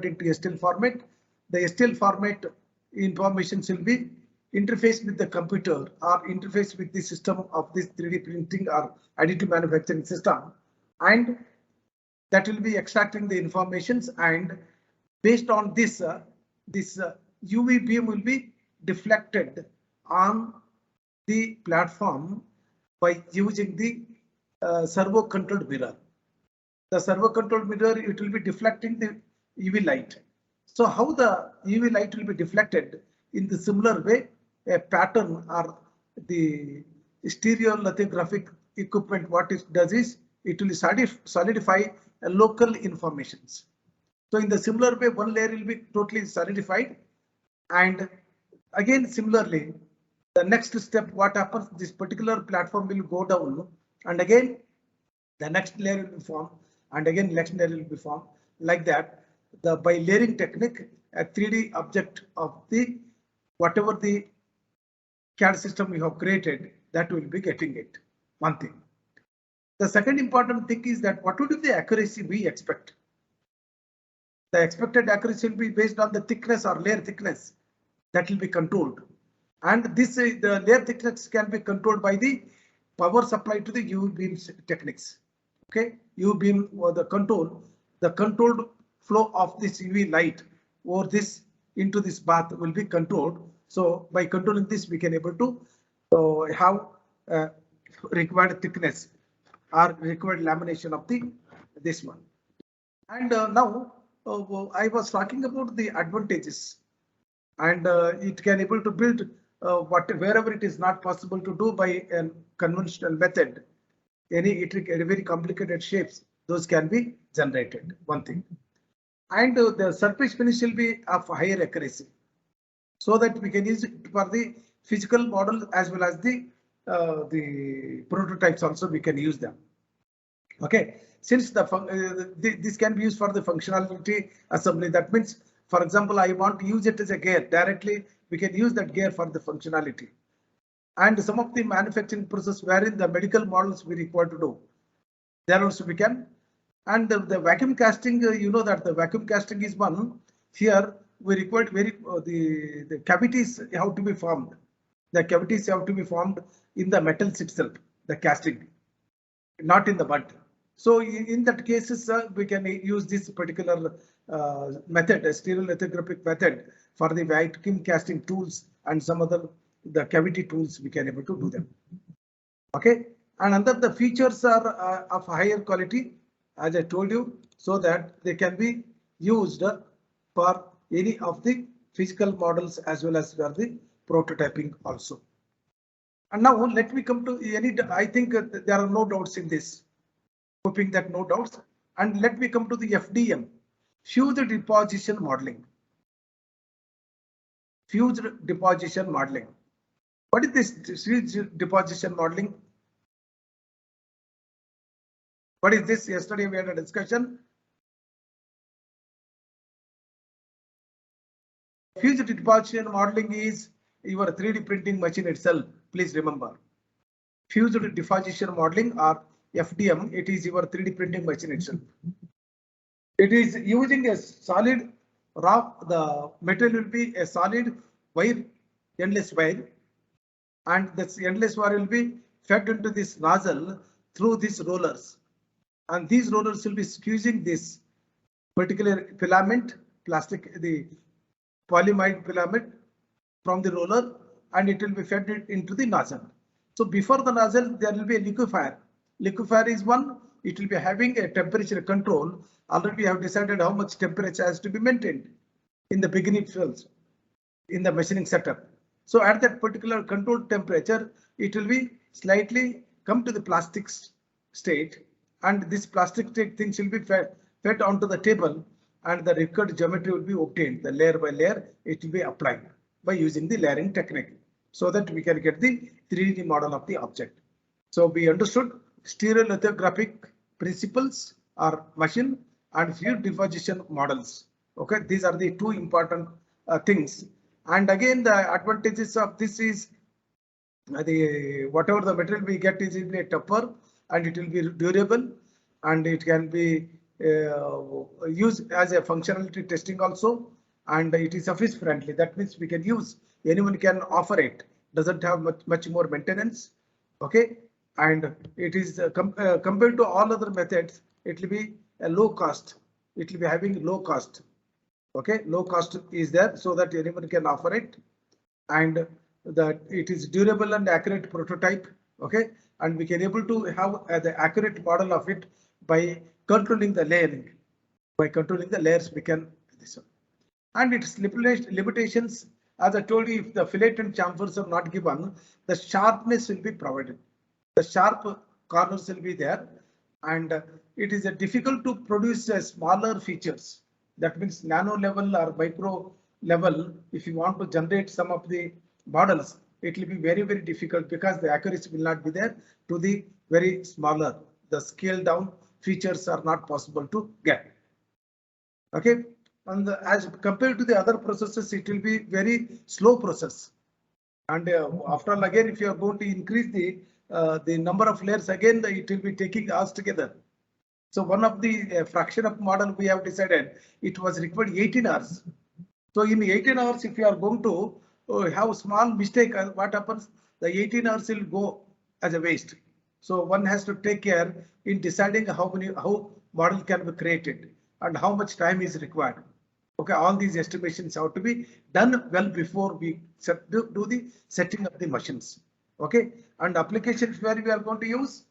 into STL format. The STL format information will be interface with the computer or interface with the system of this 3D printing or additive manufacturing system, and that will be extracting the informations, and based on this UV beam will be deflected on the platform by using the servo controlled mirror. The servo controlled mirror, it will be deflecting the UV light. So how the UV light will be deflected? In the similar way, a pattern or the stereolithographic equipment, what it does is it will solidify local informations. So in the similar way, one layer will be totally solidified, and again similarly, the next step, what happens, this particular platform will go down, and again the next layer will be formed, and again next layer will be formed, like that. By layering technique, a 3D object of the whatever the CAD system we have created, that will be getting it. One thing. The second important thing is that what would be the accuracy we expect? The expected accuracy will be based on the thickness or layer thickness that will be controlled, and this the layer thickness can be controlled by the power supply to the UV beams techniques. Okay, UV beam or the controlled flow of this UV light over this into this bath will be controlled. So by controlling this, we can able to have required thickness or required lamination of this one. And now I was talking about the advantages, and it can able to build wherever it is not possible to do by a conventional method. Any very complicated shapes, those can be generated. One thing. And the surface finish will be of higher accuracy, so that we can use it for the physical model as well as the prototypes also we can use them. Okay, since this can be used for the functionality assembly. That means, for example, I want to use it as a gear directly. We can use that gear for the functionality, and some of the manufacturing process wherein the medical models we require to do, there also we can. And the vacuum casting, you know that the vacuum casting is one. Here we require the cavities have to be formed. The cavities have to be formed in the metals itself, the casting, not in the mud. So in that cases, we can use this particular method, a stereolithographic method, for the vacuum casting tools and some other the cavity tools we can able to do them. Okay, and under the features are of higher quality, as I told you, so that they can be used for any of the physical models as well as for the prototyping also. And now let me come to I think there are no doubts in this. Hoping that no doubts. And let me come to the FDM, fused deposition modeling. Fused deposition modeling. What is this fused deposition modeling? What is this? Yesterday we had a discussion. Fused deposition modeling is your 3D printing machine itself. Please remember, fused deposition modeling or FDM, it is your 3D printing machine itself. It is using a solid raw, the material will be a solid wire, endless wire, and this endless wire will be fed into this nozzle through these rollers, and these rollers will be squeezing this particular filament, plastic, the polyimide filament from the roller, and it will be fed into the nozzle. So before the nozzle, there will be a liquefier. Liquefier is one, it will be having a temperature control. Already we have decided how much temperature has to be maintained in the beginning fields in the machining setup. So at that particular controlled temperature, it will be slightly come to the plastic state, and this plastic state things will be fed onto the table, and the required geometry will be obtained. The layer by layer it will be applied by using the layering technique, so that we can get the 3D model of the object. So we understood stereolithographic principles or machine and fused deposition models. Okay, these are the two important things. And again, the advantages of this is whatever the material we get is in a tougher, and it will be durable, and it can be use as a functionality testing also, and it is surface friendly. That means we can use, anyone can offer it, doesn't have much more maintenance. Okay, and it is compared to all other methods, it will be a low cost. It will be having low cost. Okay, low cost is there so that anyone can offer it, and that it is durable and accurate prototype. Okay, and we can able to have the accurate model of it by controlling the layering. By controlling the layers, we can this one. And its limitations, as I told you, if the fillet and chamfers are not given, the sharpness will be provided. The sharp corners will be there, and it is difficult to produce smaller features. That means nano level or micro level. If you want to generate some of the models, it will be very difficult because the accuracy will not be there to the very smaller. The scale down features are not possible to get. Okay, and as compared to the other processes, it will be very slow process. And after all, again, if you are going to increase the number of layers, again it will be taking hours together. So one of the fraction of model we have decided, it was required 18 hours. So in 18 hours, if you are going to have small mistake, what happens? The 18 hours will go as a waste. So one has to take care in deciding how model can be created and how much time is required. Okay, all these estimations have to be done well before we do the setting of the machines. Okay, and applications where we are going to use,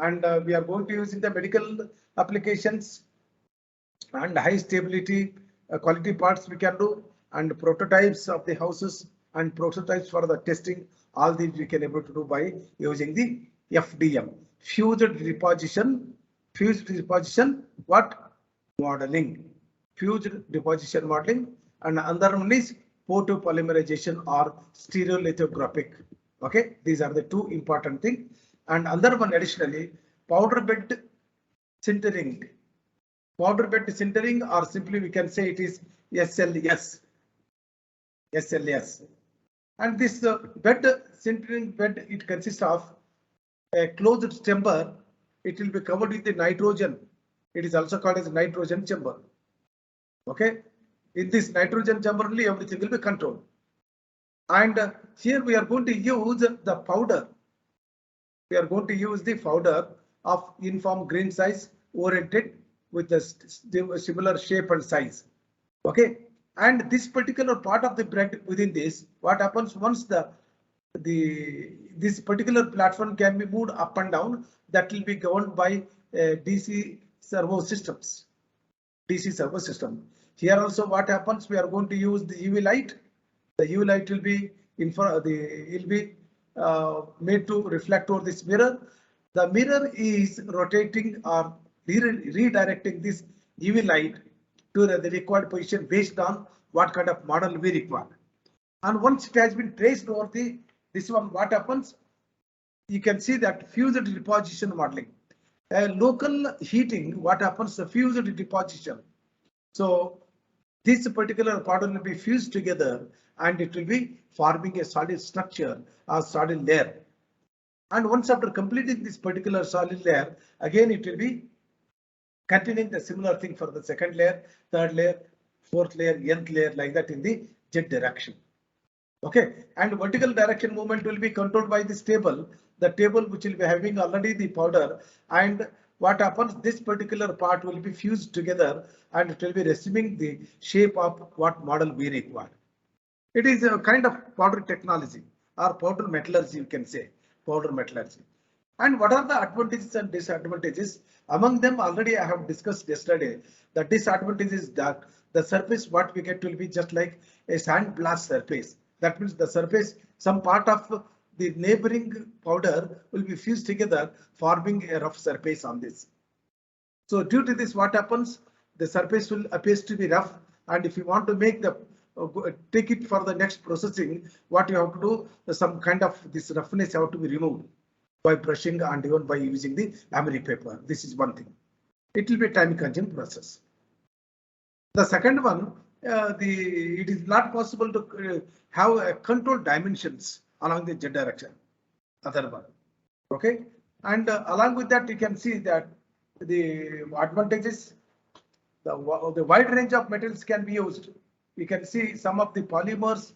and we are going to use in the medical applications, and high stability quality parts we can do, and prototypes of the houses and prototypes for the testing. All these we can able to do by using the FDM, fused deposition. Fused deposition, what? Modeling. Fused deposition modeling, and another one is photopolymerization or stereolithographic. Okay, these are the two important things. And another one additionally, powder bed sintering. Powder bed sintering, or simply we can say it is SLS. SLS. And this bed sintering bed, it consists of a closed chamber. It will be covered with the nitrogen. It is also called as nitrogen chamber. Okay, in this nitrogen chamber only everything will be controlled. And here we are going to use the powder. We are going to use the powder of uniform grain size oriented with the similar shape and size. Okay, and this particular part of the bread within this, what happens once this particular platform can be moved up and down, that will be governed by DC servo systems. DC servo system. Here also what happens, we are going to use the UV light. The UV light will be made to reflect over this mirror. The mirror is rotating or redirecting this UV light to the required position based on what kind of model we require. And once it has been traced over this one, what happens? You can see that fused deposition modeling. Local heating, what happens? The fused deposition. So this particular powder will be fused together and it will be forming a solid structure or solid layer. And once after completing this particular solid layer, again it will be continuing the similar thing for the second layer, third layer, fourth layer, nth layer, like that in the Z direction. Okay, and vertical direction movement will be controlled by this table, the table which will be having already the powder, and what happens, this particular part will be fused together and it will be receiving the shape of what model we require. It is a kind of powder technology or powder metallurgy, you can say, powder metallurgy. And what are the advantages and disadvantages? Among them already I have discussed yesterday. The disadvantage is that the surface what we get will be just like a sandblast surface. That means the surface, some part of the neighboring powder will be fused together, forming a rough surface on this. So due to this, what happens? The surface will appears to be rough, and if you want to make the take it for the next processing, what you have to do, some kind of this roughness have to be removed by brushing and even by using the emery paper. This is one thing. It will be a time-consuming process. The second one, it is not possible to have controlled dimensions along the Z direction. Other one, okay, and along with that, you can see that the advantages, the wide range of metals can be used. We can see some of the polymers,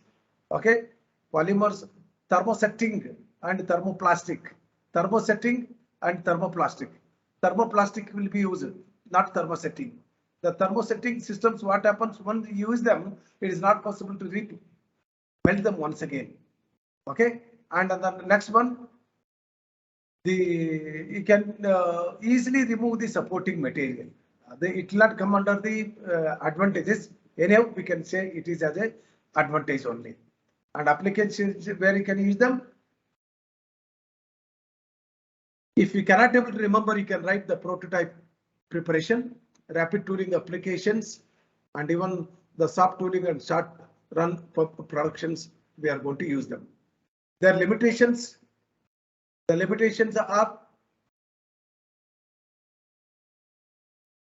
okay, polymers, thermosetting and thermoplastic, thermosetting and thermoplastic. Thermoplastic will be used, not thermosetting. The thermosetting systems, what happens when you use them, it is not possible to melt them once again. Okay, and the next one, you can easily remove the supporting material. It will not come under the advantages. Anyhow, we can say it is as a advantage only. And applications where you can use them. If you cannot able to remember, you can write the prototype preparation, rapid tooling applications, and even the soft tooling and short run productions. We are going to use them. Their limitations. The limitations are.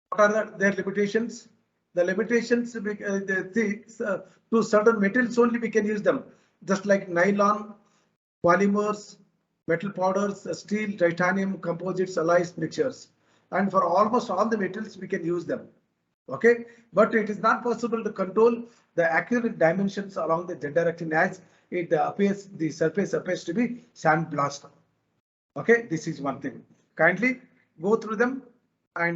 What are their limitations? The limitations, to certain materials only we can use them, just like nylon, polymers, metal powders, steel, titanium, composites, alloys, mixtures, and for almost all the metals we can use them. Okay, but it is not possible to control the accurate dimensions along the z direction as it appears. The surface appears to be sandblasted. Okay, this is one thing. Kindly go through them and